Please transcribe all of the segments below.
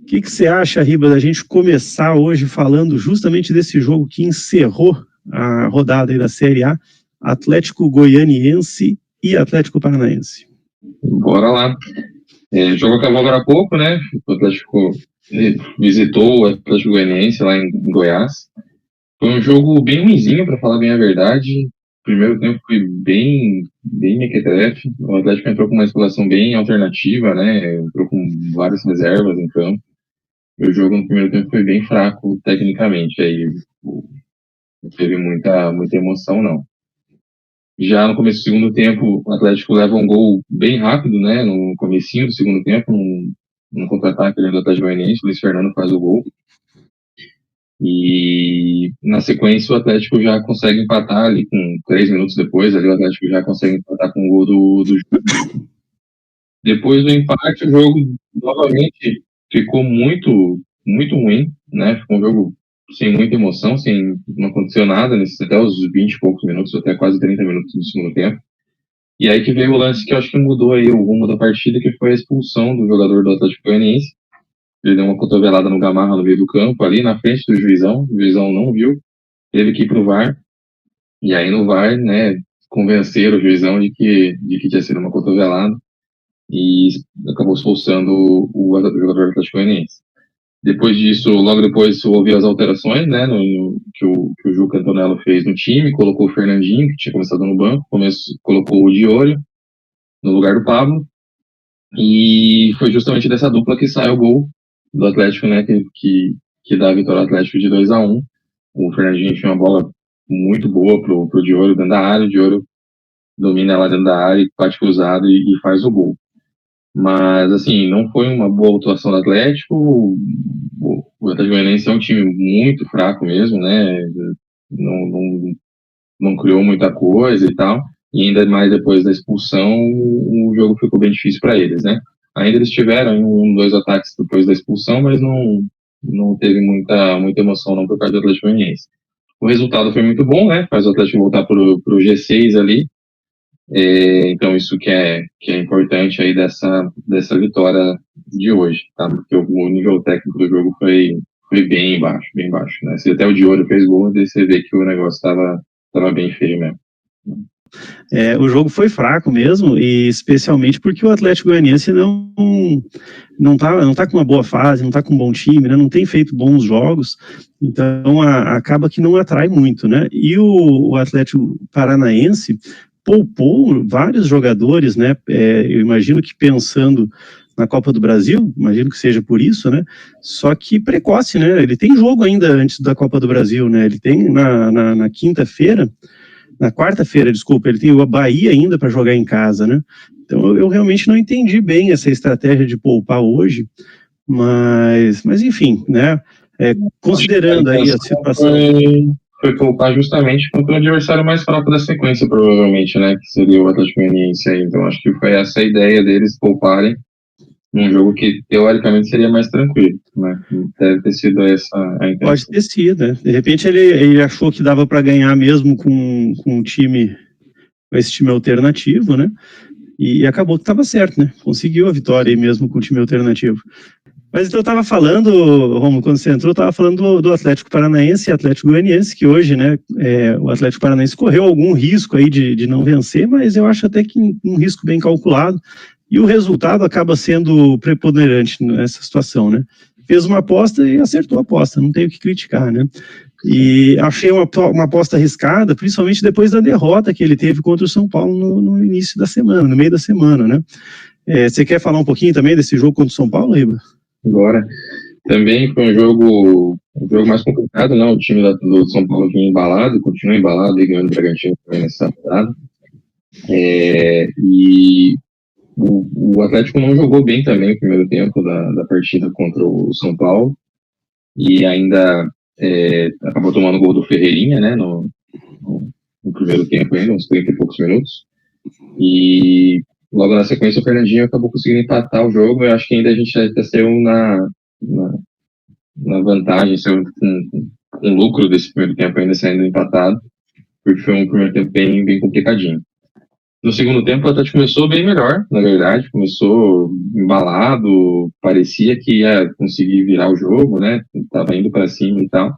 que você acha, Riba, da gente começar hoje falando justamente desse jogo que encerrou a rodada aí da Série A, Atlético Goianiense e Atlético Paranaense? Bora lá. O jogo acabou agora há pouco, né? O Atlético visitou o Atlético Goianiense lá em Goiás. Foi um jogo bem ruinzinho, para falar bem a verdade. O primeiro tempo foi bem mequetrefe. O Atlético entrou com uma escalação bem alternativa, né? Entrou com várias reservas em campo. E o jogo no primeiro tempo foi bem fraco tecnicamente. Aí não teve muita emoção, não. Já no começo do segundo tempo, o Atlético leva um gol bem rápido, né? No comecinho do segundo tempo, num contra-ataque do Atlético Goianiense, o Luiz Fernando faz o gol. E na sequência o Atlético já consegue empatar ali com 3 minutos depois, ali o Atlético já consegue empatar com o gol do jogo. Depois do empate, o jogo novamente ficou muito ruim, né? Ficou um jogo sem muita emoção, não aconteceu nada até os 20 e poucos minutos, até quase 30 minutos do segundo tempo. E aí que veio o lance que eu acho que mudou aí o rumo da partida, que foi a expulsão do jogador do Atlético Goianiense. Ele deu uma cotovelada no Gamarra no meio do campo, ali na frente do juizão. O juizão não viu, teve que ir pro VAR. E aí no VAR, né, convenceram o juizão de que tinha sido uma cotovelada e acabou expulsando o jogador do Atlético Goianiense. Depois disso, logo depois, houve as alterações, né, que o Juca Antonello fez no time, colocou o Fernandinho, que tinha começado no banco, colocou o Diori no lugar do Pablo, e foi justamente dessa dupla que sai o gol do Atlético, né, que dá a vitória ao Atlético de 2-1. O Fernandinho tinha uma bola muito boa pro Diori dentro da área, o Diori domina lá dentro da área, bate cruzado e faz o gol. Mas, assim, não foi uma boa atuação do Atlético. O Atlético Goianiense é um time muito fraco mesmo, né? Não criou muita coisa e tal. E ainda mais depois da expulsão, o jogo ficou bem difícil para eles, né? Ainda eles tiveram dois ataques depois da expulsão, mas não teve muita emoção não por parte do Atlético Goianiense. O resultado foi muito bom, né? Faz o Atlético voltar pro G6 ali. Então isso que é importante aí dessa vitória de hoje, tá? Porque o nível técnico do jogo foi bem baixo, né? Se até o Diori fez gol, daí você vê que o negócio tava bem feio mesmo. O jogo foi fraco mesmo, e especialmente porque o Atlético Goianiense não tá com uma boa fase, não tá com um bom time, né? Não tem feito bons jogos, então acaba que não atrai muito, né? E o Atlético Paranaense poupou vários jogadores, né? Eu imagino que pensando na Copa do Brasil, imagino que seja por isso, né? Só que precoce, né? Ele tem jogo ainda antes da Copa do Brasil, né? Ele tem na quinta-feira, na quarta-feira, desculpa, ele tem o Bahia ainda para jogar em casa, né? Então eu realmente não entendi bem essa estratégia de poupar hoje, mas enfim, né? Considerando aí a situação. Foi poupar justamente contra o adversário mais fraco da sequência, provavelmente, né? Que seria o Atlético Goianiense aí. Então acho que foi essa a ideia deles pouparem num jogo que teoricamente seria mais tranquilo, né? Deve ter sido essa a intenção. Pode ter sido, né? De repente ele achou que dava para ganhar mesmo com um time, com esse time alternativo, né? E acabou que estava certo, né? Conseguiu a vitória aí mesmo com o time alternativo. Mas então eu estava falando, Romulo, quando você entrou, eu estava falando do Atlético Paranaense e Atlético Goianiense, que hoje, né, o Atlético Paranaense correu algum risco aí de não vencer, mas eu acho até que um risco bem calculado, e o resultado acaba sendo preponderante nessa situação, né? Fez uma aposta e acertou a aposta, não tenho o que criticar, né? E achei uma aposta arriscada, principalmente depois da derrota que ele teve contra o São Paulo no início da semana, no meio da semana, né? Você quer falar um pouquinho também desse jogo contra o São Paulo, Riba? Agora, também foi um jogo mais complicado, não? O time do São Paulo vinha embalado, continua embalado e ganhando o Bragantino também nessa temporada. E o Atlético não jogou bem também no primeiro tempo da partida contra o São Paulo e ainda acabou tomando o gol do Ferreirinha, né, no primeiro tempo ainda, uns 30 e poucos minutos. E logo na sequência o Fernandinho acabou conseguindo empatar o jogo. Eu acho que ainda a gente até saiu na vantagem, saiu com lucro desse primeiro tempo ainda saindo empatado, porque foi um primeiro tempo bem complicadinho. no segundo tempo o Atlético começou bem melhor, na verdade, começou embalado, parecia que ia conseguir virar o jogo, né? Tava indo para cima e tal.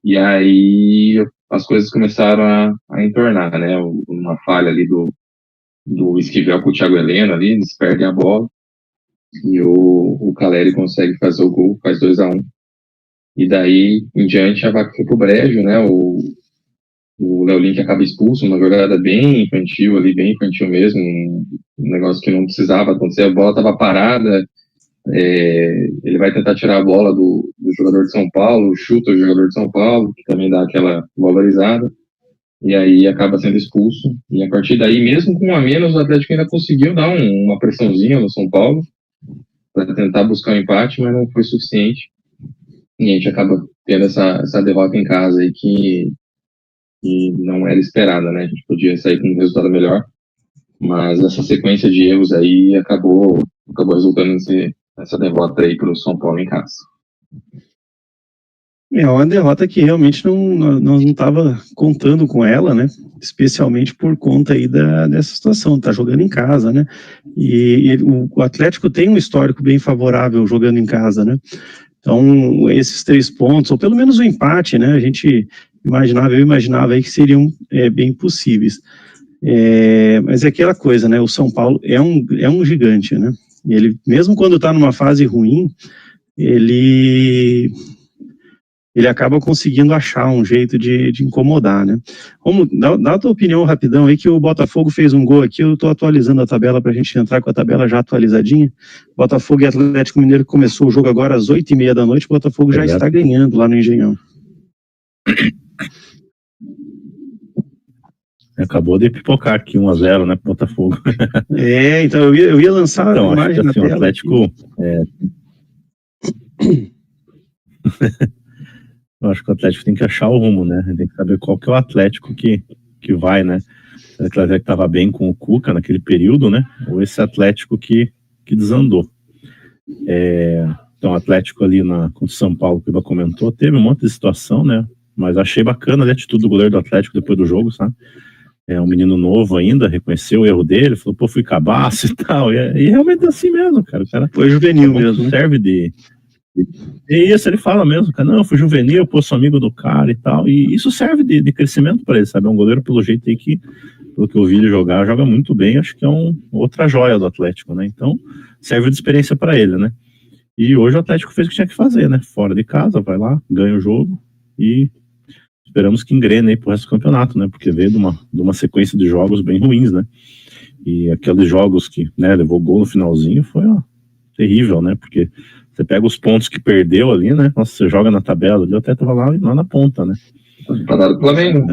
E aí as coisas começaram a entornar, né? Uma falha ali do Esquivel com o Thiago Heleno ali, eles perdem a bola e o Caleri consegue fazer o gol, faz 2-1. E daí em diante a vaca foi pro brejo, né? O Léo Link acaba expulso, uma jogada bem infantil ali, bem infantil mesmo, um negócio que não precisava acontecer, a bola estava parada, ele vai tentar tirar a bola do jogador de São Paulo, chuta o jogador de São Paulo, que também dá aquela valorizada, e aí acaba sendo expulso, e a partir daí, mesmo com um a menos, o Atlético ainda conseguiu dar uma pressãozinha no São Paulo, para tentar buscar um empate, mas não foi suficiente, e a gente acaba tendo essa derrota em casa aí que não era esperada, né? A gente podia sair com um resultado melhor, mas essa sequência de erros aí acabou resultando nessa derrota aí para o São Paulo em casa. É uma derrota que realmente não estava contando com ela, né? Especialmente por conta aí dessa situação, tá jogando em casa, né? E o Atlético tem um histórico bem favorável jogando em casa, né? Então, esses 3 pontos, ou pelo menos o empate, né? Eu imaginava aí que seriam bem possíveis. Mas é aquela coisa, né? O São Paulo é um gigante, né? Ele, mesmo quando está numa fase ruim, ele acaba conseguindo achar um jeito de incomodar, né? Dá a tua opinião rapidão aí, que o Botafogo fez um gol aqui, eu estou atualizando a tabela para a gente entrar com a tabela já atualizadinha. Botafogo e Atlético Mineiro começou o jogo agora às 8h30 da noite, o Botafogo já está ganhando lá no Engenhão. Acabou de pipocar aqui 1-0, né, pro Botafogo. Então eu ia lançar então, a imagem acho que, assim, na tela. O Atlético... Eu acho que o Atlético tem que achar o rumo, né? Tem que saber qual que é o Atlético que vai, né? Será que o Atlético estava bem com o Cuca naquele período, né? Ou esse Atlético que desandou. Então, o Atlético ali contra o São Paulo, que o Iba comentou, teve um monte de situação, né? Mas achei bacana a atitude do goleiro do Atlético depois do jogo, sabe? Um menino novo ainda, reconheceu o erro dele, falou, pô, fui cabaço e tal. E realmente é assim mesmo, cara. O cara foi juvenil mesmo. Serve de... E isso ele fala mesmo, cara, não, eu fui juvenil, pô, sou amigo do cara e tal, e isso serve de crescimento para ele, sabe, é um goleiro pelo jeito aí que, pelo que eu vi ele jogar, joga muito bem, acho que é outra joia do Atlético, né, então serve de experiência para ele, né, e hoje o Atlético fez o que tinha que fazer, né, fora de casa, vai lá, ganha o jogo e esperamos que engrene aí pro resto do campeonato, né, porque veio de uma sequência de jogos bem ruins, né, e aqueles jogos que, né, levou gol no finalzinho foi, terrível, né, porque você pega os pontos que perdeu ali, né? Nossa, você joga na tabela ali, eu até tava lá na ponta, né? Empatado com o Flamengo.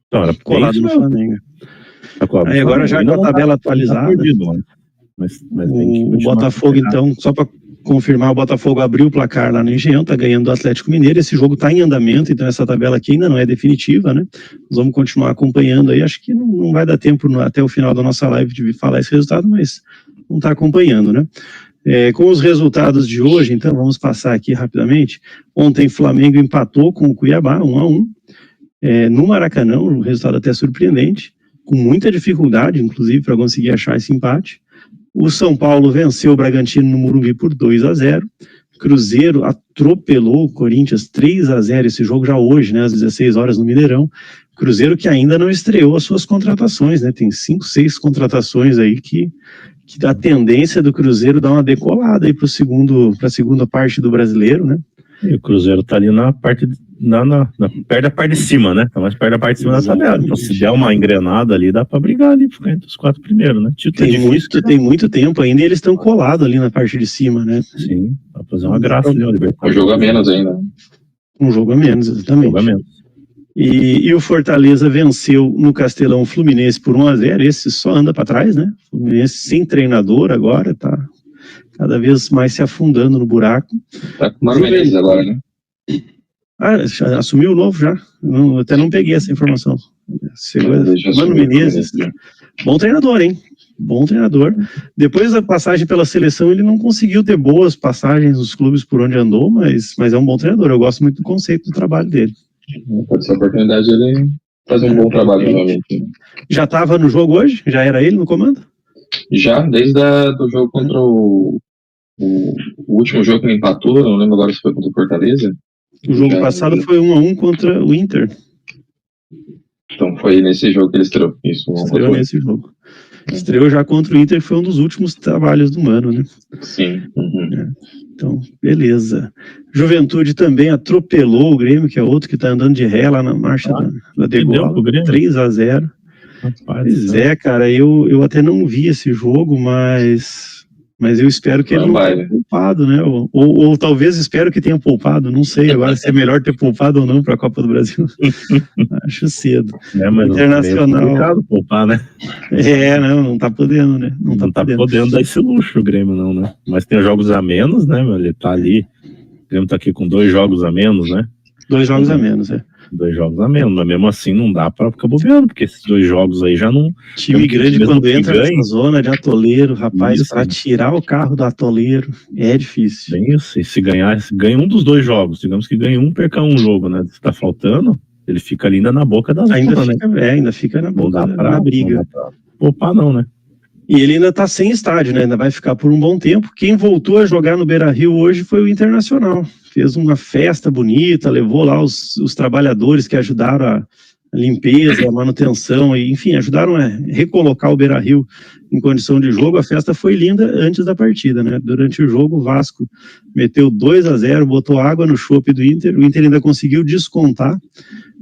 Então, era colado no Flamengo. Aí agora já com a tabela atualizada, perdido, né? Mas o Botafogo, então, só para confirmar, o Botafogo abriu o placar lá no Engenhão, tá ganhando do Atlético Mineiro, esse jogo tá em andamento, então essa tabela aqui ainda não é definitiva, né? Nós vamos continuar acompanhando aí, acho que não vai dar tempo até o final da nossa live de falar esse resultado, mas não tá acompanhando, né? Com os resultados de hoje, então, vamos passar aqui rapidamente. Ontem, Flamengo empatou com o Cuiabá, 1-1, no Maracanã, um resultado até surpreendente, com muita dificuldade, inclusive, para conseguir achar esse empate. O São Paulo venceu o Bragantino no Morumbi por 2-0. Cruzeiro atropelou o Corinthians 3-0, esse jogo já hoje, né, às 16 horas no Mineirão. Cruzeiro que ainda não estreou as suas contratações, né, tem 5, 6 contratações aí que a tendência do Cruzeiro dá uma decolada aí para a segunda parte do Brasileiro, né? E o Cruzeiro tá ali na parte, perto da parte de cima, né? Tá mais perto da parte de cima da tabela. Então, se der uma engrenada ali, dá para brigar ali, ficar entre os 4 primeiros, né? Tem muito tempo ainda e eles estão colados ali na parte de cima, né? Sim, vai fazer uma graça ali, Um jogo a menos ainda. Um jogo a menos, exatamente. Um jogo a menos. E o Fortaleza venceu no Castelão o Fluminense por 1-0, esse só anda para trás, né? O Fluminense sem treinador agora, tá cada vez mais se afundando no buraco. Tá com o Mano Menezes agora, né? Já assumiu o novo já? Até não peguei essa informação. Mano Menezes, bom treinador, hein? Bom treinador. Depois da passagem pela seleção, ele não conseguiu ter boas passagens nos clubes por onde andou, mas é um bom treinador. Eu gosto muito do conceito do trabalho dele. Pode ser a oportunidade dele faz um bom trabalho novamente. Já estava no jogo hoje? Já era ele no comando? Já, desde do jogo contra o último jogo que empatou, não lembro agora se foi contra o Fortaleza. O jogo passado foi 1-1 contra o Inter. Então foi nesse jogo que ele estreou. Isso, estreou nesse jogo. Estreou já contra o Inter, que foi um dos últimos trabalhos do Mano, né? Sim. Então, beleza. Juventude também atropelou o Grêmio, que é outro que tá andando de ré lá na marcha da Degola. 3-0. Pois é, cara, eu até não vi esse jogo, mas eu espero que ele não tenha poupado, né? Ou talvez espero que tenha poupado, não sei agora se é melhor ter poupado ou não para a Copa do Brasil. Acho cedo. Mas Internacional. É complicado poupar, né? Não tá podendo, né? Não tá podendo dar esse luxo o Grêmio, não, né? Mas tem jogos a menos, né? Ele tá ali. O Grêmio tá aqui com 2 jogos a menos, né? 2 jogos a menos, 2 jogos a menos, mas mesmo assim não dá pra ficar bobeando, porque esses 2 jogos aí já não... Time grande quando entra nessa zona de atoleiro, rapaz, pra tirar o carro do atoleiro é difícil. Bem isso, e se ganha um dos 2 jogos, digamos que ganha um, perca um jogo, né? Se tá faltando, ele fica ali ainda na boca da zona, ainda fica na boca da briga. Não dá pra poupar não, né? E ele ainda tá sem estádio, né? Ainda vai ficar por um bom tempo. Quem voltou a jogar no Beira-Rio hoje foi o Internacional. Fez uma festa bonita, levou lá os trabalhadores que ajudaram a limpeza, a manutenção, e, enfim, ajudaram a recolocar o Beira-Rio em condição de jogo. A festa foi linda antes da partida, né? Durante o jogo, o Vasco meteu 2-0, botou água no chope do Inter. O Inter ainda conseguiu descontar,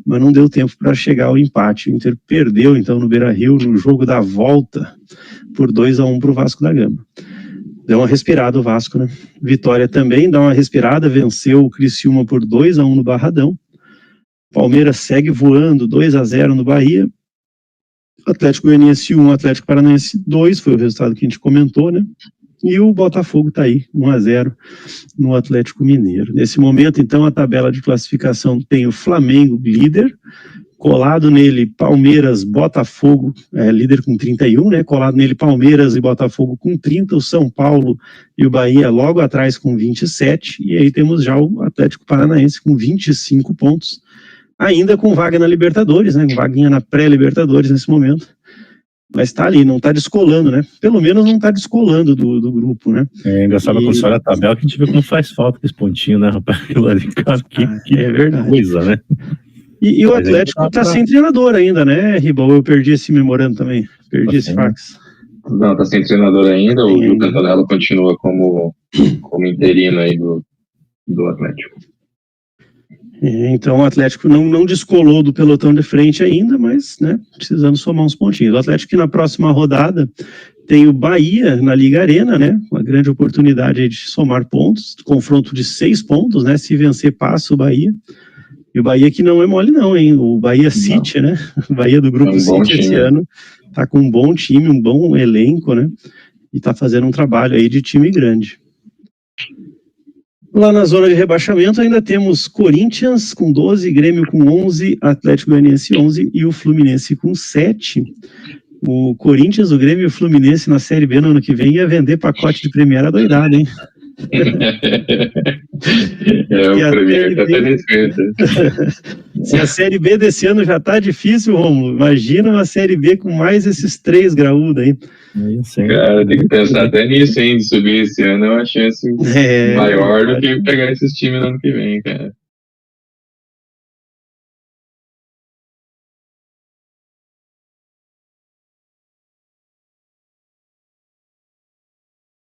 mas não deu tempo para chegar ao empate. O Inter perdeu, então, no Beira-Rio, no jogo da volta, por 2-1 para o Vasco da Gama. Deu uma respirada o Vasco, né? Vitória também, dá uma respirada, venceu o Criciúma por 2-1 no Barradão. Palmeiras segue voando, 2-0 no Bahia. Atlético Goianiense 1, Atlético Paranaense 2, foi o resultado que a gente comentou, né? E o Botafogo tá aí, 1-0 no Atlético Mineiro. Nesse momento, então, a tabela de classificação tem o Flamengo líder, colado nele Palmeiras, Botafogo, líder com 31, né? Colado nele Palmeiras e Botafogo com 30, o São Paulo e o Bahia logo atrás com 27, e aí temos já o Atlético Paranaense com 25 pontos, ainda com vaga na Libertadores, né? Com vaguinha na pré-Libertadores nesse momento. Mas tá ali, não tá descolando, né? Pelo menos não tá descolando do grupo, né? É engraçado quando você olha a tabela que a gente vê como faz falta esse pontinho, né, rapaz? Aquilo ali, cara, que é verdade. Coisa, né? E o Atlético tá sem treinador ainda, né, Ribal? Eu perdi esse memorando também. Perdi esse fax. Não, tá sem treinador ainda. O Gil Cantonelo continua como interino aí do Atlético. Então o Atlético não descolou do pelotão de frente ainda, mas, né, precisando somar uns pontinhos. O Atlético que na próxima rodada tem o Bahia na Liga Arena, né, uma grande oportunidade de somar pontos, confronto de 6 pontos, né, se vencer passa o Bahia. E o Bahia que não é mole não, hein, o Bahia City, né, o Bahia do Grupo City esse ano, tá com um bom time, um bom elenco, né, e tá fazendo um trabalho aí de time grande. Lá na zona de rebaixamento ainda temos Corinthians com 12, Grêmio com 11, Atlético Goianiense 11 e o Fluminense com 7. O Corinthians, o Grêmio e o Fluminense na Série B no ano que vem ia vender pacote de Premier adoidado, hein? O Premier tá tendo respeito. Se a Série B desse ano já tá difícil, Rômulo, imagina uma Série B com mais esses 3 graúdos aí. Cara, tem que pensar até nisso, hein, de subir esse ano é uma chance maior do que pegar esses times no ano que vem, cara.